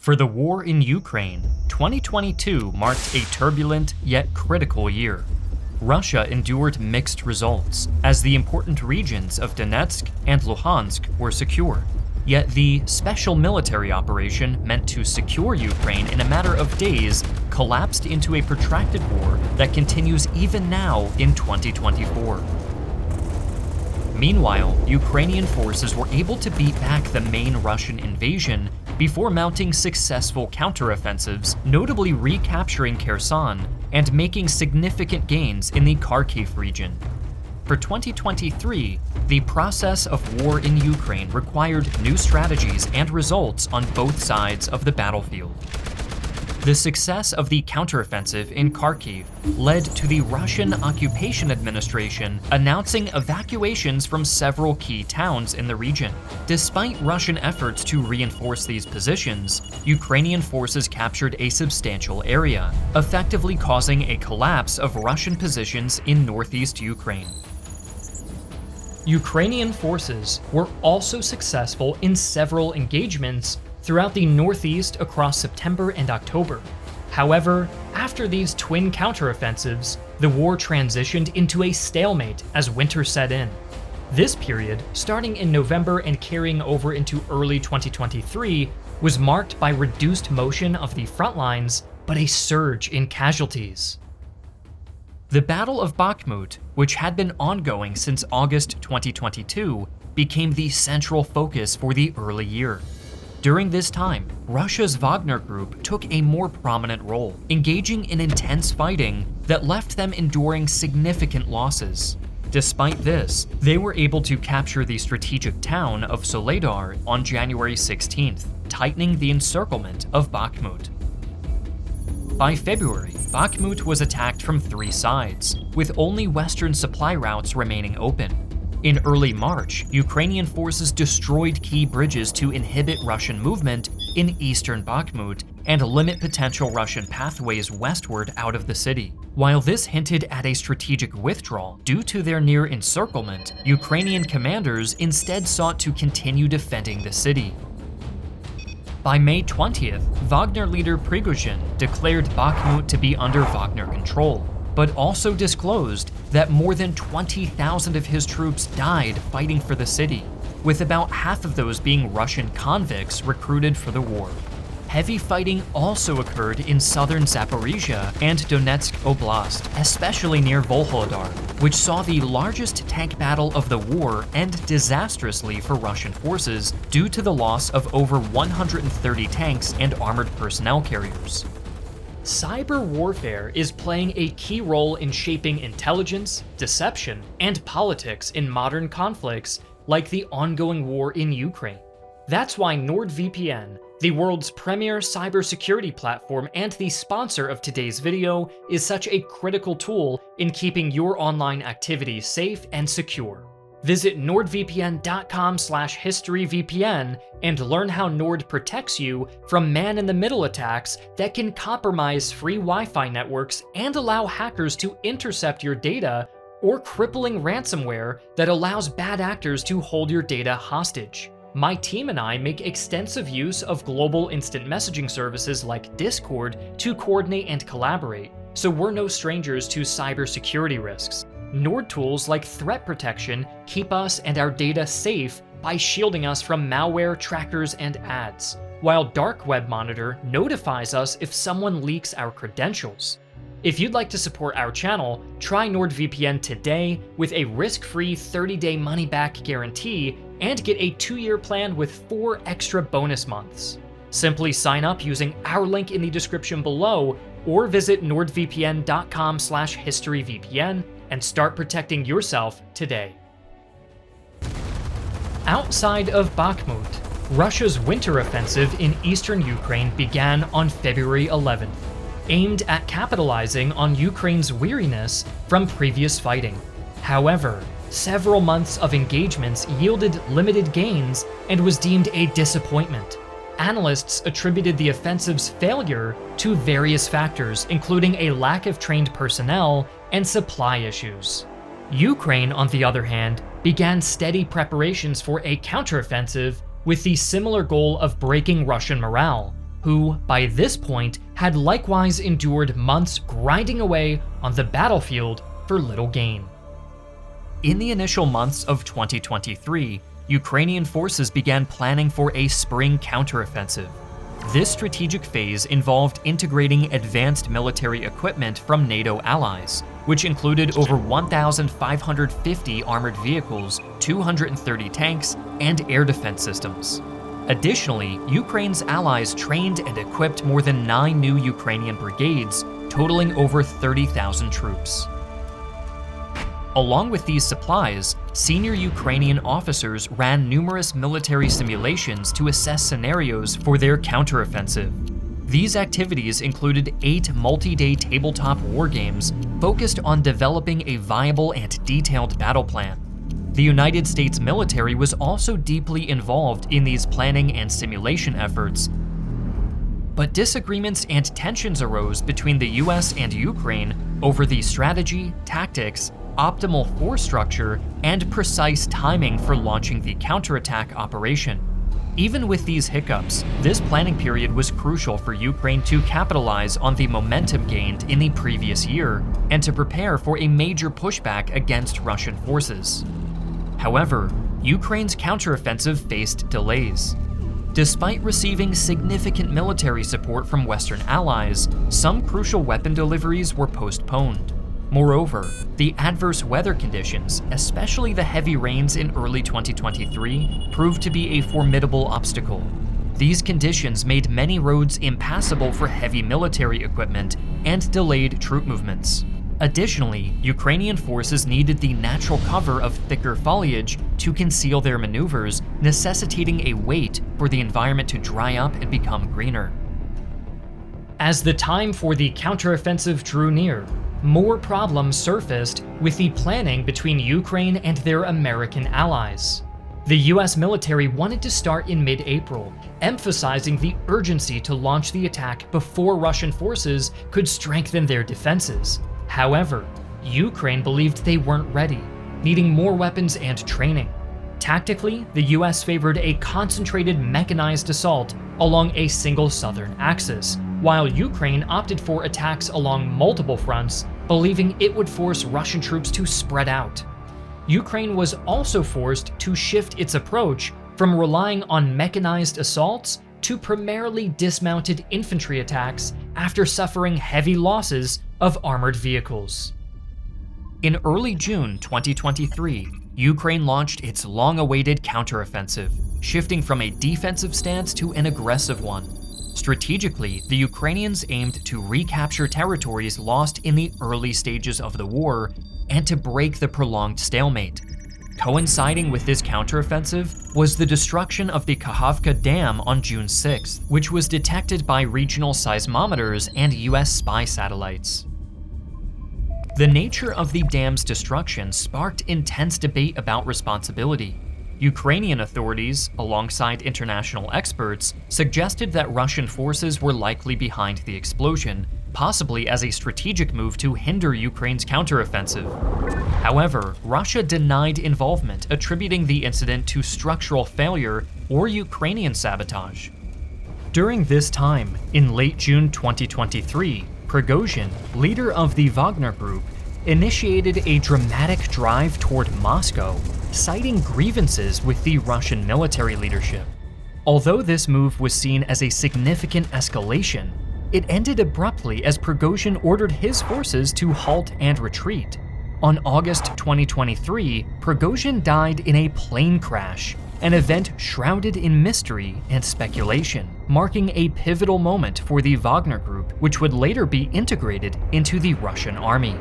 For the war in Ukraine, 2022 marked a turbulent yet critical year. Russia endured mixed results, as the important regions of Donetsk and Luhansk were secured. Yet the special military operation meant to secure Ukraine in a matter of days collapsed into a protracted war that continues even now in 2024. Meanwhile, Ukrainian forces were able to beat back the main Russian invasion before mounting successful counteroffensives, notably recapturing Kherson and making significant gains in the Kharkiv region. For 2023, the process of war in Ukraine required new strategies and results on both sides of the battlefield. The success of the counteroffensive in Kharkiv led to the Russian Occupation Administration announcing evacuations from several key towns in the region. Despite Russian efforts to reinforce these positions, Ukrainian forces captured a substantial area, effectively causing a collapse of Russian positions in northeast Ukraine. Ukrainian forces were also successful in several engagements throughout the northeast across September and October. However, after these twin counteroffensives, the war transitioned into a stalemate as winter set in. This period, starting in November and carrying over into early 2023, was marked by reduced motion of the front lines, but a surge in casualties. The Battle of Bakhmut, which had been ongoing since August 2022, became the central focus for the early year. During this time, Russia's Wagner Group took a more prominent role, engaging in intense fighting that left them enduring significant losses. Despite this, they were able to capture the strategic town of Soledar on January 16th, tightening the encirclement of Bakhmut. By February, Bakhmut was attacked from three sides, with only western supply routes remaining open. In early March, Ukrainian forces destroyed key bridges to inhibit Russian movement in eastern Bakhmut and limit potential Russian pathways westward out of the city. While this hinted at a strategic withdrawal due to their near encirclement, Ukrainian commanders instead sought to continue defending the city. By May 20th, Wagner leader Prigozhin declared Bakhmut to be under Wagner control, but also disclosed that more than 20,000 of his troops died fighting for the city, with about half of those being Russian convicts recruited for the war. Heavy fighting also occurred in southern Zaporizhia and Donetsk Oblast, especially near Volhodar, which saw the largest tank battle of the war end disastrously for Russian forces due to the loss of over 130 tanks and armored personnel carriers. Cyber warfare is playing a key role in shaping intelligence, deception, and politics in modern conflicts like the ongoing war in Ukraine. That's why NordVPN, the world's premier cybersecurity platform and the sponsor of today's video, is such a critical tool in keeping your online activities safe and secure. Visit nordvpn.com/historyvpn and learn how Nord protects you from man-in-the-middle attacks that can compromise free Wi-Fi networks and allow hackers to intercept your data, or crippling ransomware that allows bad actors to hold your data hostage. My team and I make extensive use of global instant messaging services like Discord to coordinate and collaborate, so we're no strangers to cybersecurity risks. Nord tools like threat protection keep us and our data safe by shielding us from malware, trackers, and ads, while Dark Web Monitor notifies us if someone leaks our credentials. If you'd like to support our channel, try NordVPN today with a risk-free 30-day money-back guarantee and get a 2-year plan with 4 extra bonus months. Simply sign up using our link in the description below or visit nordvpn.com/historyvpn and start protecting yourself today. Outside of Bakhmut, Russia's winter offensive in eastern Ukraine began on February 11th, aimed at capitalizing on Ukraine's weariness from previous fighting. However, several months of engagements yielded limited gains and was deemed a disappointment. Analysts attributed the offensive's failure to various factors, including a lack of trained personnel and supply issues. Ukraine, on the other hand, began steady preparations for a counteroffensive with the similar goal of breaking Russian morale, who, by this point, had likewise endured months grinding away on the battlefield for little gain. In the initial months of 2023, Ukrainian forces began planning for a spring counteroffensive. This strategic phase involved integrating advanced military equipment from NATO allies, which included over 1,550 armored vehicles, 230 tanks, and air defense systems. Additionally, Ukraine's allies trained and equipped more than 9 new Ukrainian brigades, totaling over 30,000 troops. Along with these supplies, senior Ukrainian officers ran numerous military simulations to assess scenarios for their counteroffensive. These activities included 8 multi-day tabletop war games focused on developing a viable and detailed battle plan. The United States military was also deeply involved in these planning and simulation efforts, but disagreements and tensions arose between the US and Ukraine over the strategy, tactics, optimal force structure, and precise timing for launching the counterattack operation. Even with these hiccups, this planning period was crucial for Ukraine to capitalize on the momentum gained in the previous year and to prepare for a major pushback against Russian forces. However, Ukraine's counteroffensive faced delays. Despite receiving significant military support from Western allies, some crucial weapon deliveries were postponed. Moreover, the adverse weather conditions, especially the heavy rains in early 2023, proved to be a formidable obstacle. These conditions made many roads impassable for heavy military equipment and delayed troop movements. Additionally, Ukrainian forces needed the natural cover of thicker foliage to conceal their maneuvers, necessitating a wait for the environment to dry up and become greener. As the time for the counteroffensive drew near, more problems surfaced with the planning between Ukraine and their American allies. The US military wanted to start in mid-April, emphasizing the urgency to launch the attack before Russian forces could strengthen their defenses. However, Ukraine believed they weren't ready, needing more weapons and training. Tactically, the US favored a concentrated mechanized assault along a single southern axis, while Ukraine opted for attacks along multiple fronts, believing it would force Russian troops to spread out. Ukraine was also forced to shift its approach from relying on mechanized assaults to primarily dismounted infantry attacks after suffering heavy losses of armored vehicles. In early June 2023, Ukraine launched its long-awaited counteroffensive, shifting from a defensive stance to an aggressive one. Strategically, the Ukrainians aimed to recapture territories lost in the early stages of the war and to break the prolonged stalemate. Coinciding with this counteroffensive was the destruction of the Kakhovka Dam on June 6th, which was detected by regional seismometers and US spy satellites. The nature of the dam's destruction sparked intense debate about responsibility. Ukrainian authorities, alongside international experts, suggested that Russian forces were likely behind the explosion, possibly as a strategic move to hinder Ukraine's counteroffensive. However, Russia denied involvement, attributing the incident to structural failure or Ukrainian sabotage. During this time, in late June 2023, Prigozhin, leader of the Wagner Group, initiated a dramatic drive toward Moscow, citing grievances with the Russian military leadership. Although this move was seen as a significant escalation, it ended abruptly as Prigozhin ordered his forces to halt and retreat. On August 2023, Prigozhin died in a plane crash, an event shrouded in mystery and speculation, marking a pivotal moment for the Wagner Group, which would later be integrated into the Russian army.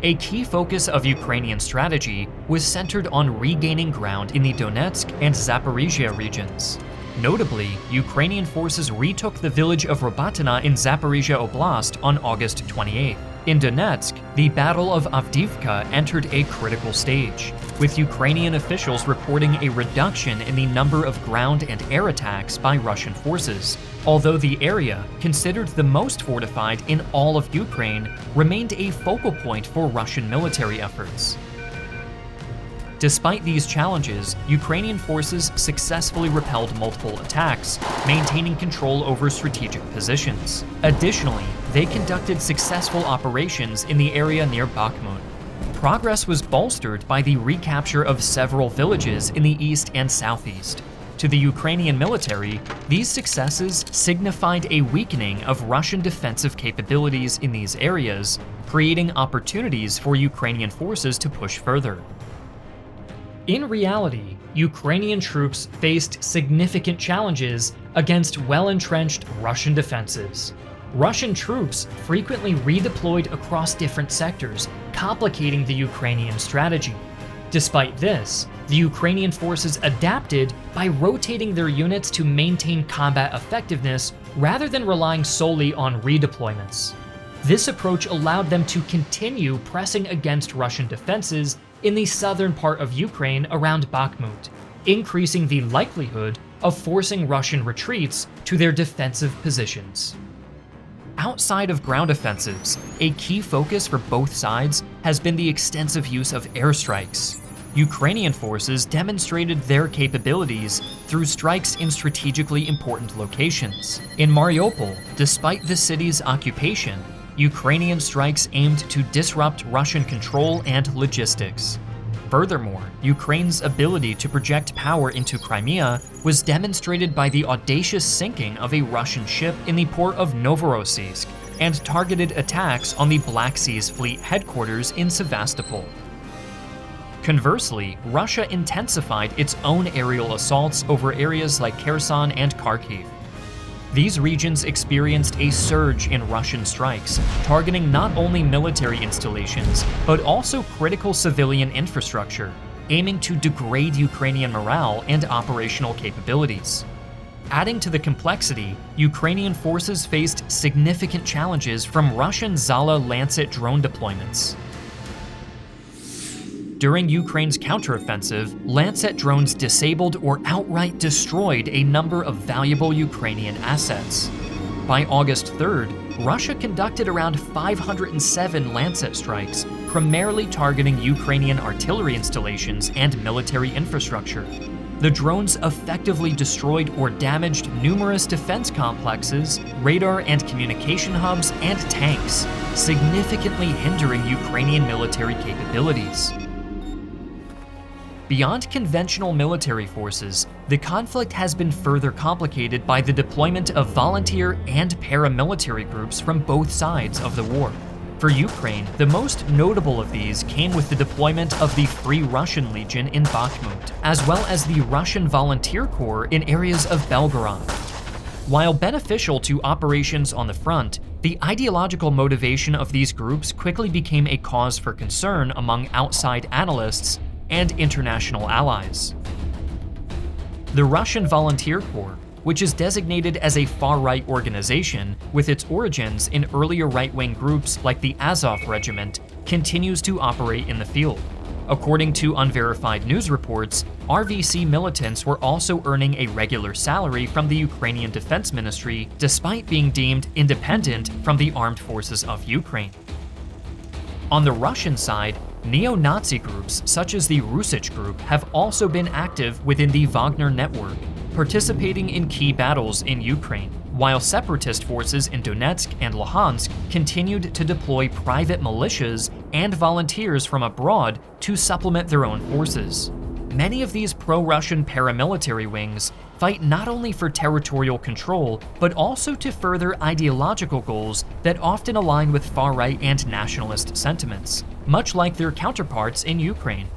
A key focus of Ukrainian strategy was centered on regaining ground in the Donetsk and Zaporizhia regions. Notably, Ukrainian forces retook the village of Robotyne in Zaporizhia Oblast on August 28. In Donetsk, the Battle of Avdiivka entered a critical stage, with Ukrainian officials reporting a reduction in the number of ground and air attacks by Russian forces, although the area, considered the most fortified in all of Ukraine, remained a focal point for Russian military efforts. Despite these challenges, Ukrainian forces successfully repelled multiple attacks, maintaining control over strategic positions. Additionally, they conducted successful operations in the area near Bakhmut. Progress was bolstered by the recapture of several villages in the east and southeast. To the Ukrainian military, these successes signified a weakening of Russian defensive capabilities in these areas, creating opportunities for Ukrainian forces to push further. In reality, Ukrainian troops faced significant challenges against well-entrenched Russian defenses. Russian troops frequently redeployed across different sectors, complicating the Ukrainian strategy. Despite this, the Ukrainian forces adapted by rotating their units to maintain combat effectiveness rather than relying solely on redeployments. This approach allowed them to continue pressing against Russian defenses in the southern part of Ukraine around Bakhmut, increasing the likelihood of forcing Russian retreats to their defensive positions. Outside of ground offensives, a key focus for both sides has been the extensive use of airstrikes. Ukrainian forces demonstrated their capabilities through strikes in strategically important locations. In Mariupol, despite the city's occupation, Ukrainian strikes aimed to disrupt Russian control and logistics. Furthermore, Ukraine's ability to project power into Crimea was demonstrated by the audacious sinking of a Russian ship in the port of Novorossiysk and targeted attacks on the Black Sea's fleet headquarters in Sevastopol. Conversely, Russia intensified its own aerial assaults over areas like Kherson and Kharkiv. These regions experienced a surge in Russian strikes, targeting not only military installations, but also critical civilian infrastructure, aiming to degrade Ukrainian morale and operational capabilities. Adding to the complexity, Ukrainian forces faced significant challenges from Russian Zala Lancet drone deployments. During Ukraine's counteroffensive, Lancet drones disabled or outright destroyed a number of valuable Ukrainian assets. By August 3rd, Russia conducted around 507 Lancet strikes, primarily targeting Ukrainian artillery installations and military infrastructure. The drones effectively destroyed or damaged numerous defense complexes, radar and communication hubs, and tanks, significantly hindering Ukrainian military capabilities. Beyond conventional military forces, the conflict has been further complicated by the deployment of volunteer and paramilitary groups from both sides of the war. For Ukraine, the most notable of these came with the deployment of the Free Russian Legion in Bakhmut, as well as the Russian Volunteer Corps in areas of Belgorod. While beneficial to operations on the front, the ideological motivation of these groups quickly became a cause for concern among outside analysts and international allies. The Russian Volunteer Corps, which is designated as a far-right organization with its origins in earlier right-wing groups like the Azov Regiment, continues to operate in the field. According to unverified news reports, RVC militants were also earning a regular salary from the Ukrainian Defense Ministry despite being deemed independent from the armed forces of Ukraine. On the Russian side, neo-Nazi groups such as the Rusich Group have also been active within the Wagner network, participating in key battles in Ukraine, while separatist forces in Donetsk and Luhansk continued to deploy private militias and volunteers from abroad to supplement their own forces. Many of these pro-Russian paramilitary wings fight not only for territorial control, but also to further ideological goals that often align with far-right and nationalist sentiments, much like their counterparts in Ukraine.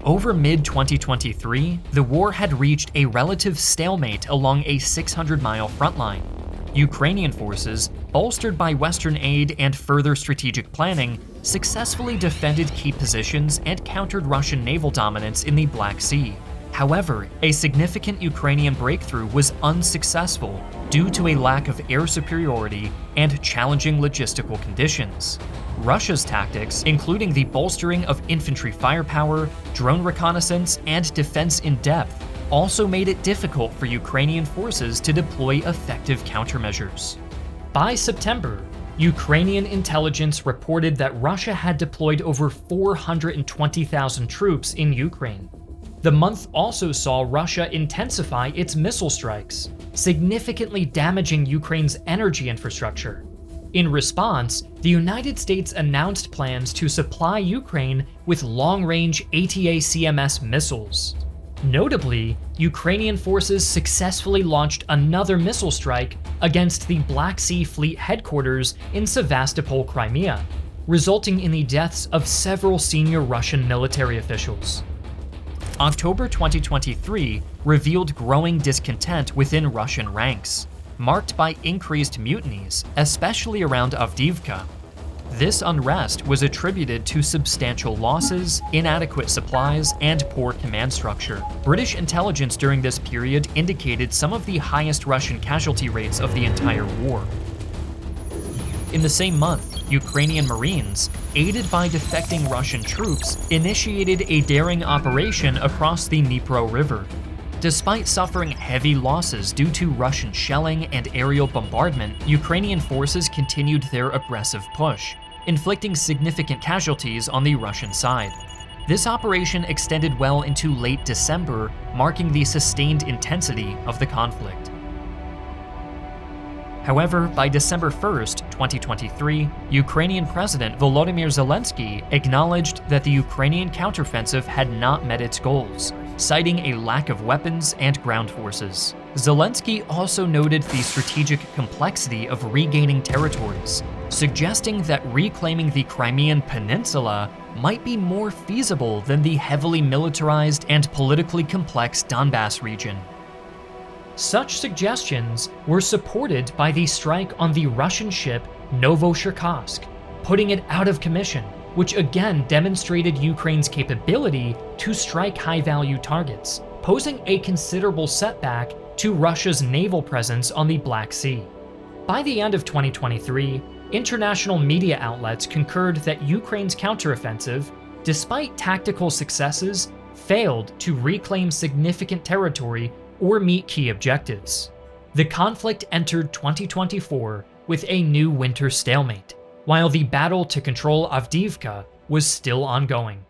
Over mid-2023, the war had reached a relative stalemate along a 600-mile front line. Ukrainian forces, bolstered by Western aid and further strategic planning, successfully defended key positions and countered Russian naval dominance in the Black Sea. However, a significant Ukrainian breakthrough was unsuccessful due to a lack of air superiority and challenging logistical conditions. Russia's tactics, including the bolstering of infantry firepower, drone reconnaissance, and defense in depth, also made it difficult for Ukrainian forces to deploy effective countermeasures. By September, Ukrainian intelligence reported that Russia had deployed over 420,000 troops in Ukraine. The month also saw Russia intensify its missile strikes, significantly damaging Ukraine's energy infrastructure. In response, the United States announced plans to supply Ukraine with long-range ATACMS missiles. Notably, Ukrainian forces successfully launched another missile strike against the Black Sea Fleet headquarters in Sevastopol, Crimea, resulting in the deaths of several senior Russian military officials. October 2023 revealed growing discontent within Russian ranks, marked by increased mutinies, especially around Avdiivka. This unrest was attributed to substantial losses, inadequate supplies, and poor command structure. British intelligence during this period indicated some of the highest Russian casualty rates of the entire war. In the same month, Ukrainian Marines, aided by defecting Russian troops, initiated a daring operation across the Dnipro River. Despite suffering heavy losses due to Russian shelling and aerial bombardment, Ukrainian forces continued their aggressive push, inflicting significant casualties on the Russian side. This operation extended well into late December, marking the sustained intensity of the conflict. However, by December 1st, 2023, Ukrainian President Volodymyr Zelensky acknowledged that the Ukrainian counteroffensive had not met its goals, citing a lack of weapons and ground forces. Zelensky also noted the strategic complexity of regaining territories, suggesting that reclaiming the Crimean Peninsula might be more feasible than the heavily militarized and politically complex Donbass region. Such suggestions were supported by the strike on the Russian ship Novosibirsk, putting it out of commission, which again demonstrated Ukraine's capability to strike high-value targets, posing a considerable setback to Russia's naval presence on the Black Sea. By the end of 2023, international media outlets concurred that Ukraine's counteroffensive, despite tactical successes, failed to reclaim significant territory or meet key objectives. The conflict entered 2024 with a new winter stalemate, while the battle to control Avdiivka was still ongoing.